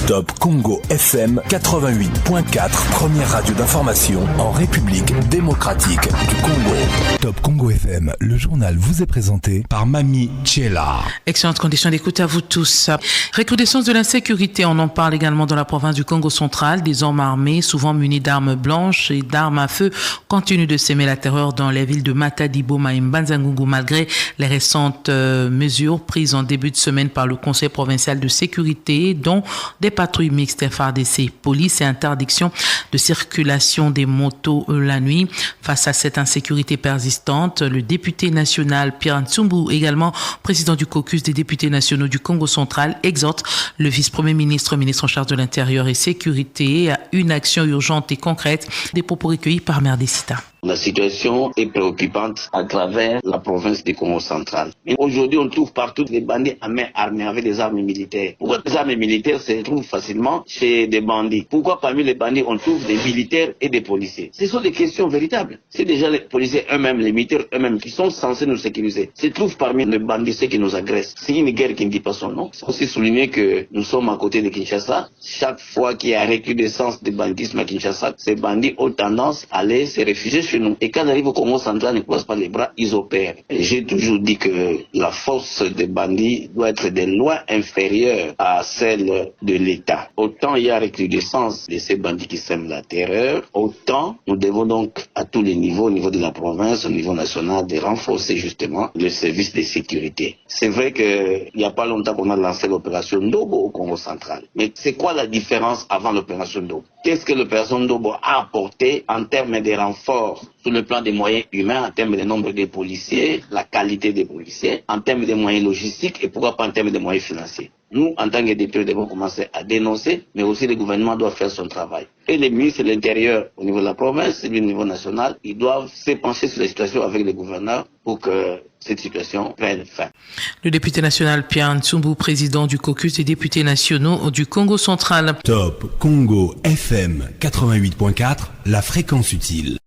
Top Congo FM 88.4, première radio d'information en République démocratique du Congo. Top Congo FM, le journal vous est présenté par Mami Tchela. Excellente condition d'écoute à vous tous. Recrudescence de l'insécurité, on en parle également dans la province du Congo central. Des hommes armés, souvent munis d'armes blanches et d'armes à feu, continuent de s'aimer la terreur dans les villes de Matadi, Boma et Mbanza-Ngungu malgré les récentes mesures prises en début de semaine par le Conseil provincial de sécurité, dont des patrouilles mixtes FARDC, police et interdiction de circulation des motos la nuit. Face à cette insécurité persistante, le député national Pierre Ntsumbu, également président du caucus des députés nationaux du Congo central, exhorte le vice-premier ministre, ministre en charge de l'Intérieur et Sécurité à une action urgente et concrète. Des propos recueillis par Merdicita. La situation est préoccupante à travers la province du Congo central. Mais aujourd'hui, on trouve partout des bandits à main armée avec des armes militaires. Pourquoi les armes militaires se trouvent facilement chez des bandits? Pourquoi parmi les bandits, on trouve des militaires et des policiers? Ce sont des questions véritables. C'est déjà les policiers eux-mêmes, les militaires eux-mêmes qui sont censés nous sécuriser, se trouvent parmi les bandits ceux qui nous agressent. C'est une guerre qui ne dit pas son nom. Il faut aussi souligner que nous sommes à côté de Kinshasa. Chaque fois qu'il y a recrudescence de bandisme à Kinshasa, ces bandits ont tendance à aller se réfugier chez nous. Et quand on arrive au Congo central, ils ne croisent pas les bras, ils opèrent. Et j'ai toujours dit que la force des bandits doit être de loin inférieure à celle de l'État. Autant il y a recrudescence de ces bandits qui sèment la terreur, autant nous devons donc à tous les niveaux, au niveau de la province, au niveau national, de renforcer justement le service de sécurité. C'est vrai qu'il n'y a pas longtemps qu'on a lancé l'opération Ndobo au Congo central. Mais c'est quoi la différence avant l'opération Ndobo? Qu'est-ce que l'opération Ndobo a apporté en termes de renfort sur le plan des moyens humains, en termes de nombre de policiers, la qualité des policiers, en termes de moyens logistiques et pourquoi pas en termes de moyens financiers? Nous, en tant que députés, devons commencer à dénoncer, mais aussi le gouvernement doit faire son travail. Et les ministres de l'Intérieur, au niveau de la province et du niveau national, ils doivent se pencher sur la situation avec les gouverneurs pour que cette situation prenne fin. Le député national Pierre Ntsumbu, président du caucus des députés nationaux du Congo central. Top Congo FM 88.4, la fréquence utile.